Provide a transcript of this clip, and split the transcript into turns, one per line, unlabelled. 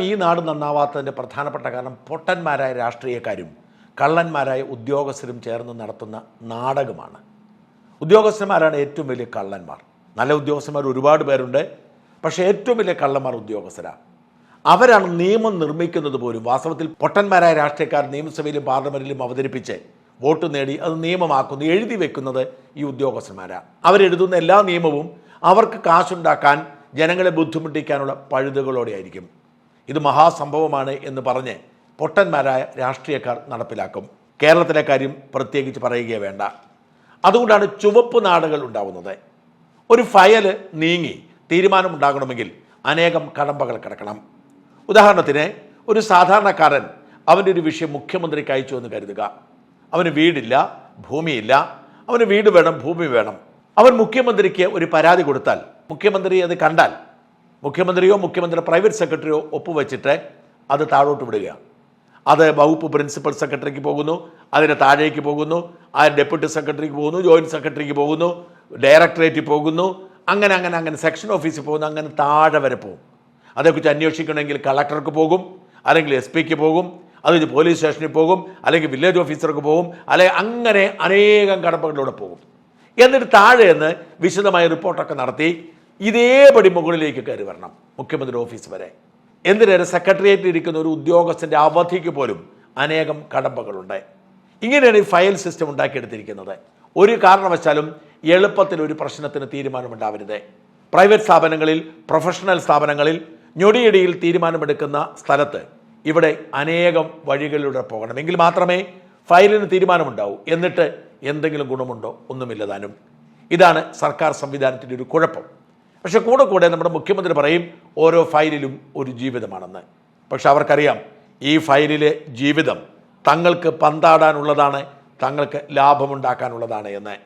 ഈ നാട് നന്നാവാത്തതിൻ്റെ പ്രധാനപ്പെട്ട കാരണം പൊട്ടന്മാരായ രാഷ്ട്രീയക്കാരും കള്ളന്മാരായ ഉദ്യോഗസ്ഥരും ചേർന്ന് നടത്തുന്ന നാടകമാണ്. ഉദ്യോഗസ്ഥന്മാരാണ് ഏറ്റവും വലിയ കള്ളന്മാർ. നല്ല ഉദ്യോഗസ്ഥന്മാർ ഒരുപാട് പേരുണ്ട്, പക്ഷേ ഏറ്റവും വലിയ കള്ളന്മാർ ഉദ്യോഗസ്ഥരാണ്. അവരാണ് നിയമം നിർമ്മിക്കുന്നത് പോലും. വാസ്തവത്തിൽ പൊട്ടന്മാരായ രാഷ്ട്രീയക്കാർ നിയമസഭയിലും പാർലമെൻറ്റിലും അവതരിപ്പിച്ച് വോട്ട് നേടി അത് നിയമമാക്കുന്നു, എഴുതി വെക്കുന്നത് ഈ ഉദ്യോഗസ്ഥന്മാരാണ്. അവരെഴുതുന്ന എല്ലാ നിയമവും അവർക്ക് കാശുണ്ടാക്കാൻ, ജനങ്ങളെ ബുദ്ധിമുട്ടിക്കാനുള്ള പഴുതുകളോടെ ആയിരിക്കും. ഇത് മഹാസംഭവമാണ് എന്ന് പറഞ്ഞ് പൊട്ടന്മാരായ രാഷ്ട്രീയക്കാർ നടപ്പിലാക്കും. കേരളത്തിലെ കാര്യം പ്രത്യേകിച്ച് പറയുകയേ വേണ്ട. അതുകൊണ്ടാണ് ചുവപ്പ് നാടുകൾ ഉണ്ടാവുന്നത്. ഒരു ഫയൽ നീങ്ങി തീരുമാനമുണ്ടാകണമെങ്കിൽ അനേകം കടമ്പകൾ കിടക്കണം. ഉദാഹരണത്തിന്, ഒരു സാധാരണക്കാരൻ അവൻ്റെ ഒരു വിഷയം മുഖ്യമന്ത്രിക്ക് അയച്ചു എന്ന് കരുതുക. അവന് വീടില്ല, ഭൂമിയില്ല. അവന് വീട് വേണം, ഭൂമി വേണം. അവൻ മുഖ്യമന്ത്രിക്ക് ഒരു പരാതി കൊടുത്താൽ മുഖ്യമന്ത്രി അത് കണ്ടാൽ മുഖ്യമന്ത്രിയോ മുഖ്യമന്ത്രി പ്രൈവറ്റ് സെക്രട്ടറിയോ ഒപ്പുവെച്ചിട്ട് അത് താഴോട്ട് വിടുക. അത് വകുപ്പ് പ്രിൻസിപ്പൽ സെക്രട്ടറിക്ക് പോകുന്നു, അതിന് താഴേക്ക് പോകുന്നു, ആ ഡെപ്യൂട്ടി സെക്രട്ടറിക്ക് പോകുന്നു, ജോയിൻറ്റ് സെക്രട്ടറിക്ക് പോകുന്നു, ഡയറക്ടറേറ്റിൽ പോകുന്നു, അങ്ങനെ അങ്ങനെ അങ്ങനെ സെക്ഷൻ ഓഫീസിൽ പോകുന്നു, അങ്ങനെ താഴെ വരെ പോകും. അതേക്കുറിച്ച് അന്വേഷിക്കണമെങ്കിൽ കളക്ടർക്ക് പോകും, അല്ലെങ്കിൽ SP പോകും, അത് പോലീസ് സ്റ്റേഷനിൽ പോകും, അല്ലെങ്കിൽ വില്ലേജ് ഓഫീസർക്ക് പോകും, അല്ലെങ്കിൽ അങ്ങനെ അനേകം കടമ്പകളിലൂടെ പോകും. എന്നിട്ട് താഴെ നിന്ന് വിശദമായ റിപ്പോർട്ടൊക്കെ നടത്തി ഇതേപടി മുകളിലേക്ക് കയറി വരണം മുഖ്യമന്ത്രി ഓഫീസ് വരെ. എന്തിനേറെ സെക്രട്ടേറിയറ്റിൽ ഇരിക്കുന്ന ഒരു ഉദ്യോഗസ്ഥൻ്റെ അവധിക്ക് പോലും അനേകം കടമ്പകളുണ്ട്. ഇങ്ങനെയാണ് ഈ ഫയൽ സിസ്റ്റം ഉണ്ടാക്കിയെടുത്തിരിക്കുന്നത്. ഒരു കാരണവശാലും എളുപ്പത്തിൽ ഒരു പ്രശ്നത്തിന് തീരുമാനമുണ്ടാവരുത്. പ്രൈവറ്റ് സ്ഥാപനങ്ങളിൽ, പ്രൊഫഷണൽ സ്ഥാപനങ്ങളിൽ ഞൊടിയിടിയിൽ തീരുമാനമെടുക്കുന്ന സ്ഥലത്ത് ഇവിടെ അനേകം വഴികളിലൂടെ പോകണം. എങ്കിൽ മാത്രമേ ഫയലിന് തീരുമാനമുണ്ടാവൂ. എന്നിട്ട് എന്തെങ്കിലും ഗുണമുണ്ടോ? ഒന്നുമില്ല താനും. ഇതാണ് സർക്കാർ സംവിധാനത്തിൻ്റെ ഒരു കുഴപ്പം. പക്ഷെ കൂടെ നമ്മുടെ മുഖ്യമന്ത്രി പറയും ഓരോ ഫയലിലും ഒരു ജീവിതമാണെന്ന്. പക്ഷെ അവർക്കറിയാം ഈ ഫയലിലെ ജീവിതം തങ്ങൾക്ക് പന്താടാനുള്ളതാണ്, തങ്ങൾക്ക് ലാഭമുണ്ടാക്കാനുള്ളതാണ് എന്ന്.